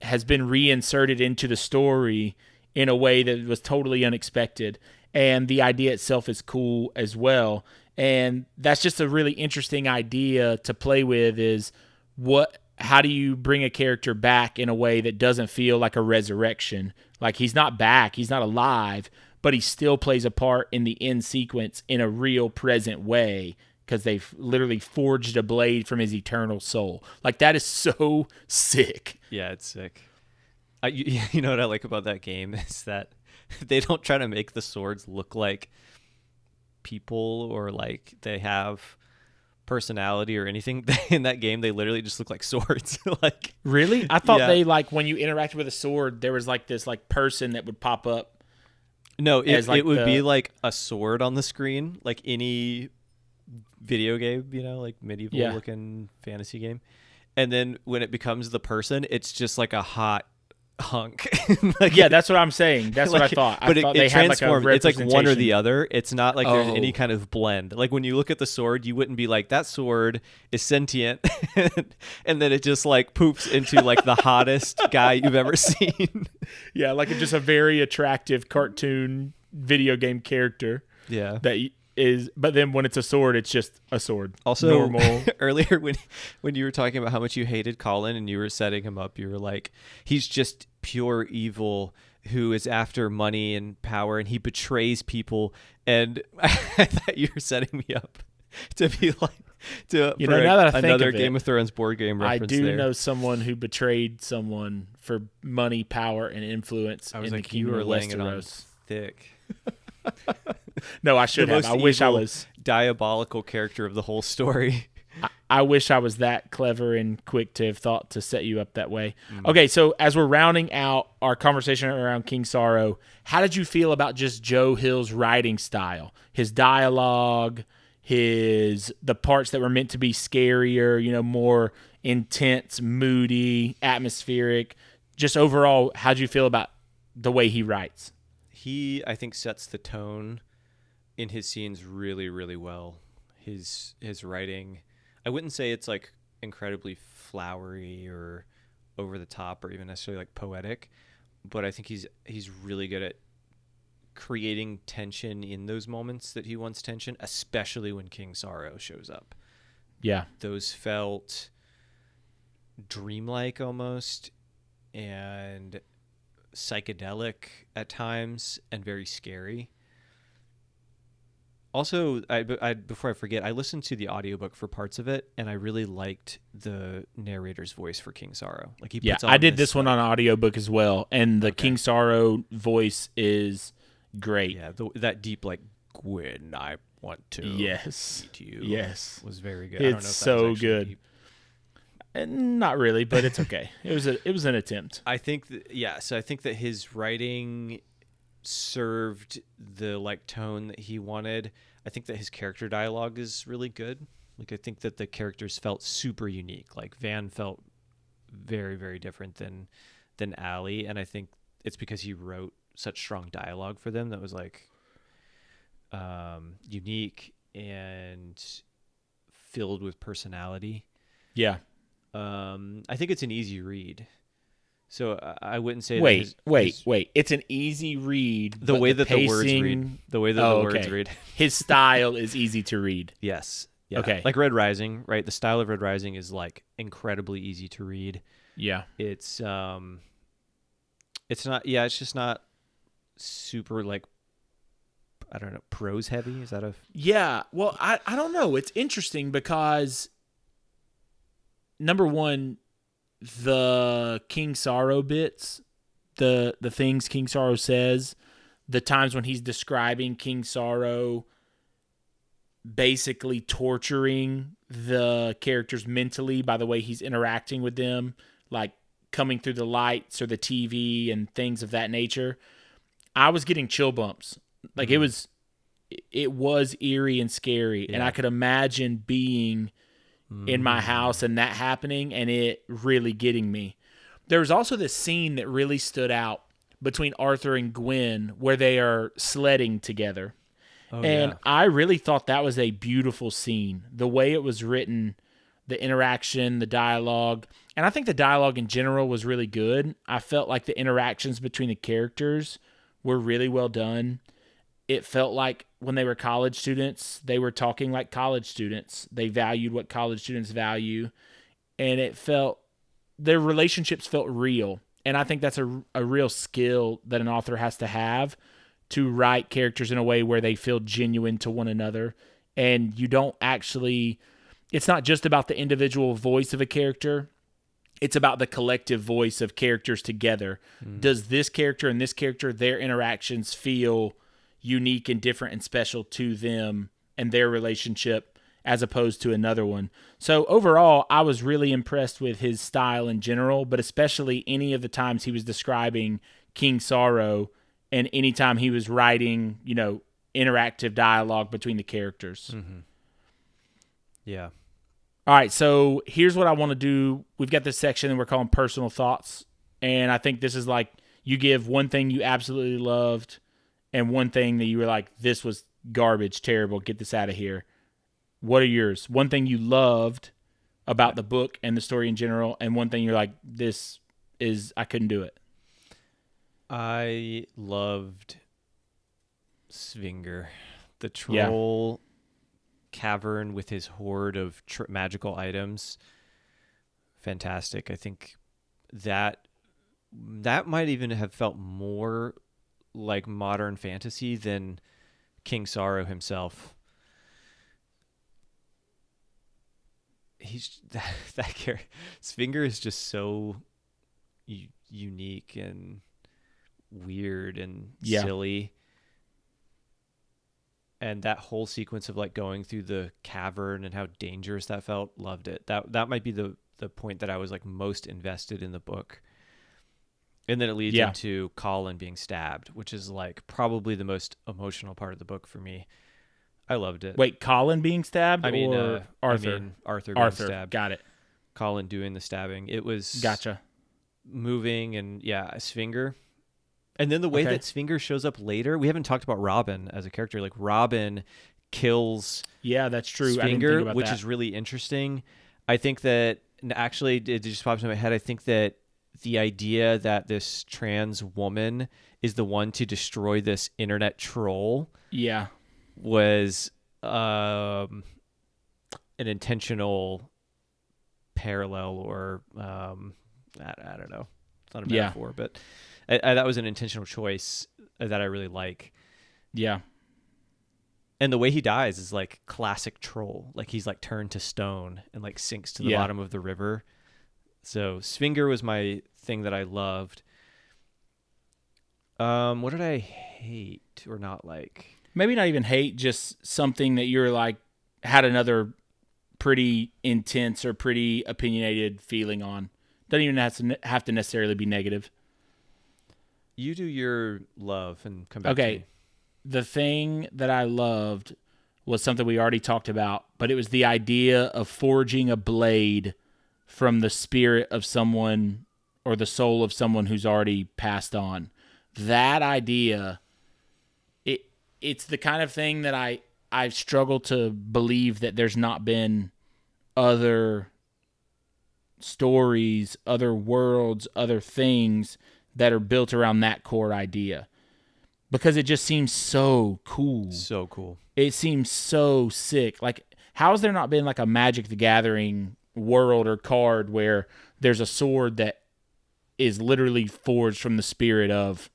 has been reinserted into the story in a way that was totally unexpected. And the idea itself is cool as well. And that's just a really interesting idea to play with, is what how do you bring a character back in a way that doesn't feel like a resurrection? Like he's not back, he's not alive, but he still plays a part in the end sequence in a real present way because they've literally forged a blade from his eternal soul. Like that is so sick. Yeah, it's sick. You know what I like about that game is that they don't try to make the swords look like people or like they have personality or anything. In that game they literally just look like swords. Like Really? I thought yeah. they like when you interacted with a sword, there was like this like person that would pop up. No, like it would be like a sword on the screen, like any video game, like medieval looking fantasy game. And then when it becomes the person, it's just like a hot hunk. Like, yeah, that's what I'm saying. That's what I thought. But I thought it they had like a transformed. It's like one or the representation. other. It's not like there's any kind of blend. Like when you look at the sword, you wouldn't be like, that sword is sentient. And then it just like poops into like the hottest guy you've ever seen. Yeah, like just a very attractive cartoon video game character. Yeah. That is, but then when it's a sword, it's just a sword. Also, normal. Earlier when you were talking about how much you hated Colin and you were setting him up, you were like, he's just pure evil who is after money and power, and he betrays people. And I thought you were setting me up to be like, now that I think another of Game of Thrones board game reference. I do there. know someone who betrayed someone for money, power, and influence. I was in like, the you Kingdom were of laying it on Westeros. thick. No, I should The have. most I wish I evil, was diabolical character of the whole story. I wish I was that clever and quick to have thought to set you up that way. Okay, so as we're rounding out our conversation around King Sorrow, how did you feel about just Joe Hill's writing style? His dialogue, the parts that were meant to be scarier, more intense, moody, atmospheric. Just overall, how did you feel about the way he writes? He, I think, sets the tone in his scenes really, really well. His writing, I wouldn't say it's like incredibly flowery or over the top or even necessarily like poetic, but I think he's really good at creating tension in those moments that he wants tension, especially when King Sorrow shows up. Yeah. Those felt dreamlike almost and psychedelic at times and very scary. Also, I before I forget, I listened to the audiobook for parts of it, and I really liked the narrator's voice for King Sorrow. Like he puts on I did this one on audiobook as well, and the King Sorrow voice is great. Yeah, that deep like when I want to eat you. Yes, was very good. It's I don't know if so good. Deep. And not really, but it's okay. It was an attempt. I think so I think that his writing served the like tone that he wanted. I think that his character dialogue is really good. Like I think that the characters felt super unique. Like Van felt very, very different than Allie, and I think it's because he wrote such strong dialogue for them that was like unique and filled with personality. Yeah. I think it's an easy read. So I wouldn't say. Wait. It's an easy read. The way that the words read. The way that the words read. His style is easy to read. Yes. Yeah. Okay. Like Red Rising, right? The style of Red Rising is like incredibly easy to read. Yeah. It's not. Yeah. It's just not super like. I don't know. Prose heavy. Is that a? Yeah. Well, I don't know. It's interesting because. Number one, the King Sorrow bits, the things King Sorrow says, the times when he's describing King Sorrow basically torturing the characters mentally by the way he's interacting with them, like coming through the lights or the TV and things of that nature. I was getting chill bumps. Like it was eerie and scary. Yeah. And I could imagine being in my house and that happening and it really getting me. There was also this scene that really stood out between Arthur and Gwen where they are sledding together. I really thought that was a beautiful scene. The way it was written, the interaction, the dialogue, and I think the dialogue in general was really good. I felt like the interactions between the characters were really well done. It felt like when they were college students, they were talking like college students. They valued what college students value. And it felt their relationships felt real. And I think that's a real skill that an author has to have, to write characters in a way where they feel genuine to one another. And you don't actually, it's not just about the individual voice of a character. It's about the collective voice of characters together. Does this character and this character, their interactions feel unique and different and special to them and their relationship as opposed to another one? So overall, I was really impressed with his style in general, but especially any of the times he was describing King Sorrow and anytime he was writing, interactive dialogue between the characters. Mm-hmm. Yeah. All right, so here's what I want to do. We've got this section that we're calling personal thoughts, and I think this is like you give one thing you absolutely loved and one thing that you were like, this was garbage, terrible, get this out of here. What are yours? One thing you loved about the book and the story in general, and one thing you're like, I couldn't do it. I loved Svinger, the troll cavern with his horde of magical items. Fantastic. I think that might even have felt more like modern fantasy than King Sorrow himself. He's that character. Svinger is just so unique and weird and silly. And that whole sequence of like going through the cavern and how dangerous that felt, loved it. That might be the point that I was like most invested in the book. And then it leads into Colin being stabbed, which is like probably the most emotional part of the book for me. I loved it. Wait, Colin being stabbed? Or Arthur? Arthur being stabbed. Got it. Colin doing the stabbing. It was gotcha. Moving, and Svinger. And then the way that Svinger shows up later, we haven't talked about Robin as a character. Like Robin kills that's true. Svinger, I didn't think about which that. is really interesting. I think that, actually, it just popped into my head. I think that the idea that this trans woman is the one to destroy this internet troll was an intentional parallel, or I don't know. It's not a metaphor, but that was an intentional choice that I really like. Yeah. And the way he dies is like classic troll. Like he's like turned to stone and like sinks to the bottom of the river. So Svinger was my thing that I loved. What did I hate or not like? Maybe not even hate, just something that you're like had another pretty intense or pretty opinionated feeling on. Doesn't even have to necessarily be negative. You do your love and come back to me. The thing that I loved was something we already talked about, but it was the idea of forging a blade from the spirit of someone or the soul of someone who's already passed on. That idea, it's the kind of thing that I've struggled to believe that there's not been other stories, other worlds, other things that are built around that core idea. Because it just seems so cool. So cool. It seems so sick. Like, how has there not been like a Magic the Gathering world or card where there's a sword that is literally forged from the spirit of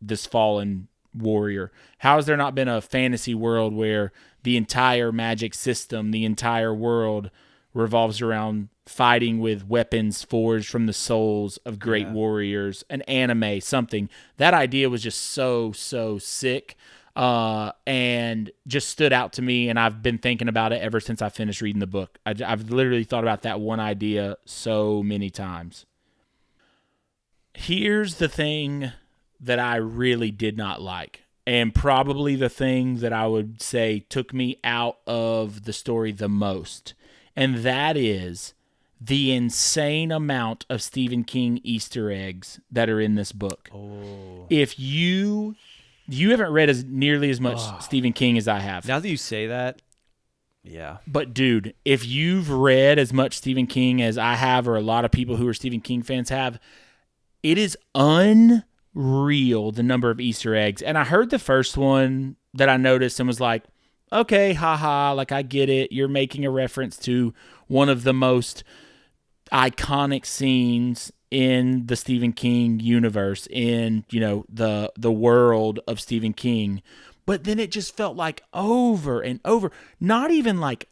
this fallen warrior? How has there not been a fantasy world where the entire Magic system, the entire world revolves around fighting with weapons forged from the souls of great warriors? An anime, something. That idea was just so sick, and just stood out to me, and I've been thinking about it ever since I finished reading the book. I've literally thought about that one idea so many times. Here's the thing that I really did not like, and probably the thing that I would say took me out of the story the most, and that is the insane amount of Stephen King Easter eggs that are in this book. Oh. If you haven't read as nearly as much Stephen King as I have. Now that you say that, yeah. But dude, if you've read as much Stephen King as I have, or a lot of people who are Stephen King fans have, it is unreal the number of Easter eggs. And I heard the first one that I noticed and was like, okay, haha, like I get it. You're making a reference to one of the most iconic scenes in the Stephen King universe, in, the world of Stephen King. But then it just felt like over and over, not even like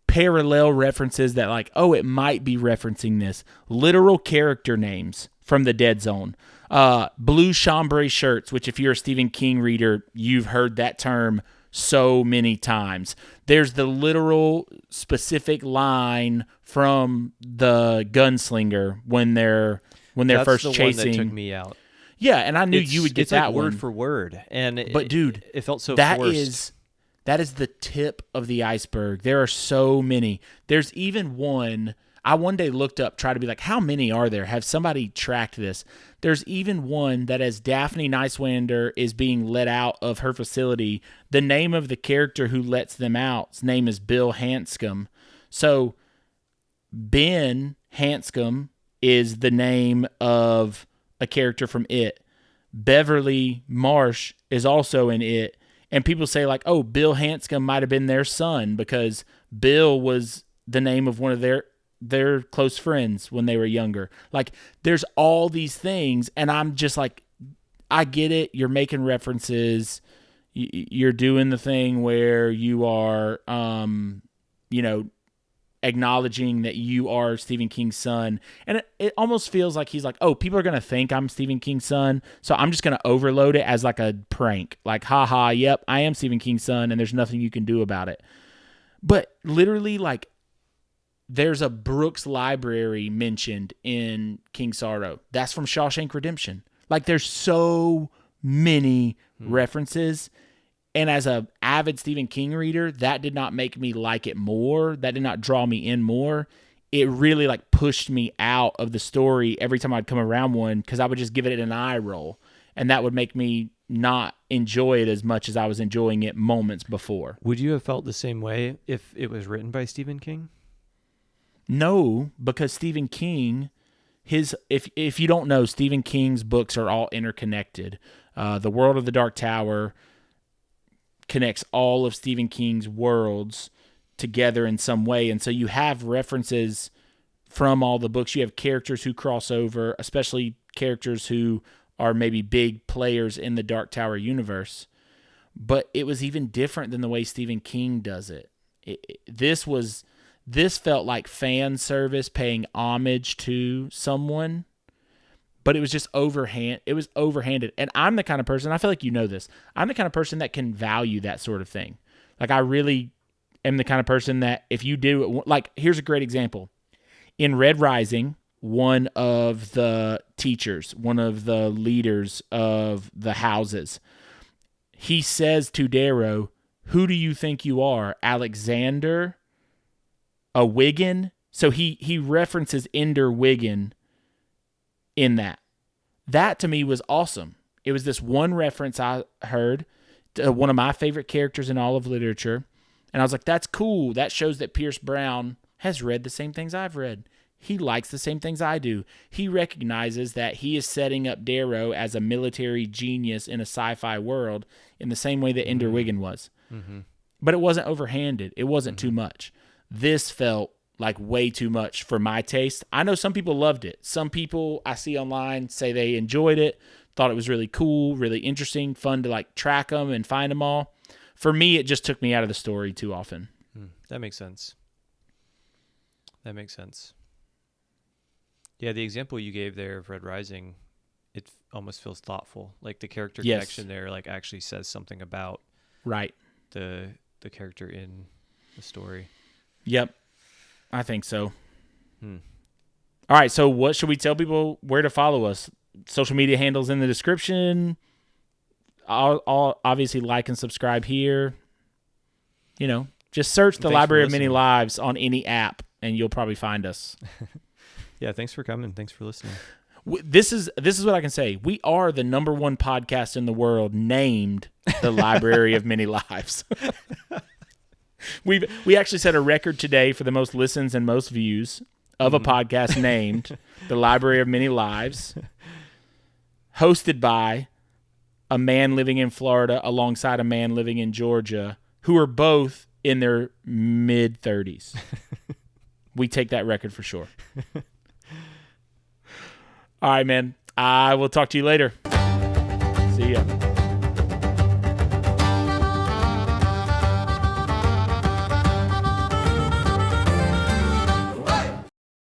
parallel references that like, oh, it might be referencing this. Literal character names from the Dead Zone. Blue chambray shirts, which if you're a Stephen King reader, you've heard that term so many times. There's the literal specific line from the Gunslinger when they're That's first the chasing. one that took me out. Yeah, and I knew you would get it's that like one word for word, and But dude, it felt so that forced. that is the tip of the iceberg. There are so many. There's even one I one day looked up, tried to be like, how many are there? Have somebody tracked this? There's even one that as Daphne Nicewander is being let out of her facility, the name of the character who lets them out's name is Bill Hanscom. So Ben Hanscom is the name of a character from It. Beverly Marsh is also in It. And people say like, oh, Bill Hanscom might have been their son because Bill was the name of one of their close friends when they were younger. Like, there's all these things, and I'm just like, I get it. You're making references. You're doing the thing where you are, acknowledging that you are Stephen King's son. And it almost feels like he's like, oh, people are going to think I'm Stephen King's son, so I'm just going to overload it as like a prank. Like, haha, yep, I am Stephen King's son, and there's nothing you can do about it. But literally, like, there's a Brooks Library mentioned in King Sorrow. That's from Shawshank Redemption. Like, there's so many references. And as a avid Stephen King reader, that did not make me like it more. That did not draw me in more. It really like pushed me out of the story every time I'd come around one because I would just give it an eye roll. And that would make me not enjoy it as much as I was enjoying it moments before. Would you have felt the same way if it was written by Stephen King? No, because Stephen King, if you don't know, Stephen King's books are all interconnected. The World of the Dark Tower connects all of Stephen King's worlds together in some way. And so you have references from all the books. You have characters who cross over, especially characters who are maybe big players in the Dark Tower universe. But it was even different than the way Stephen King does it. This felt like fan service paying homage to someone, but it was just overhanded. And I'm the kind of person, I feel like you know this, I'm the kind of person that can value that sort of thing. Like, I really am the kind of person that if you do it, like, here's a great example. In Red Rising, one of the teachers, one of the leaders of the houses, he says to Darrow, who do you think you are, Alexander, a Wiggin? So he references Ender Wiggin in that. That to me was awesome. It was this one reference I heard to one of my favorite characters in all of literature. And I was like, that's cool. That shows that Pierce Brown has read the same things I've read. He likes the same things I do. He recognizes that he is setting up Darrow as a military genius in a sci-fi world in the same way that Ender Wiggin was. Mm-hmm. But it wasn't overhanded. It wasn't too much. This felt like way too much for my taste. I know some people loved it. Some people I see online say they enjoyed it, thought it was really cool, really interesting, fun to like track them and find them all. For me, it just took me out of the story too often. That makes sense. Yeah, the example you gave there of Red Rising, it almost feels thoughtful. Like the character connection there like actually says something about the character in the story. Yep. I think so. All right, so what should we tell people where to follow us? Social media handles in the description. I'll obviously like and subscribe here. Just search the Library of Many Lives on any app, and you'll probably find us. Yeah, thanks for coming. Thanks for listening. This is what I can say. We are the number one podcast in the world named the Library of Many Lives. We actually set a record today for the most listens and most views of a podcast named The Library of Many Lives, hosted by a man living in Florida alongside a man living in Georgia, who are both in their mid-30s. We take that record for sure. All right, man. I will talk to you later. See ya.